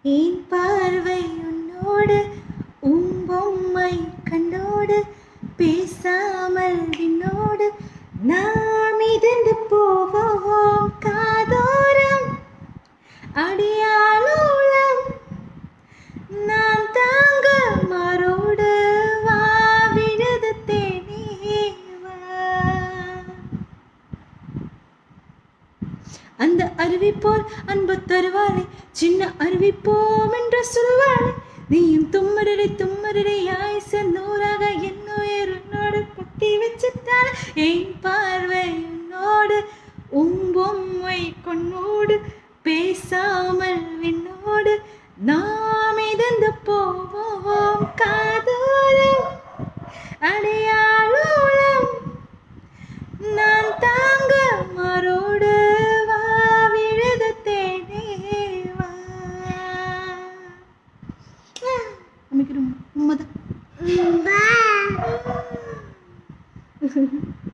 என் பார்வை உன்னோடு பொம்மை கண்ணோடு பேசாமல் என்னோடு நாம் மிதந்து போவோம் காதோரம் அடியாளோளம் நான் தாங்க மாறோடு வா விழுது தேனேவா. அந்த அருவி போல் அன்பு தருவாளே சின்ன அருவிப்போம் என்று சொல்வாளே நீயும் தும்மரலை ஆயுச நூறாக என்னுயிர் உன்னோடு கட்டி வச்சுட்டாள். என் பார்வை உன்னோடு பொம்மை கொன்னோடு பேசாமல் என்னோடு நாம் மிதந்து போவோம் காதோரம் அடையாளோளம் நான் தாங்க மாறோடு வா விழுது தேனேவா. உண்மைதான்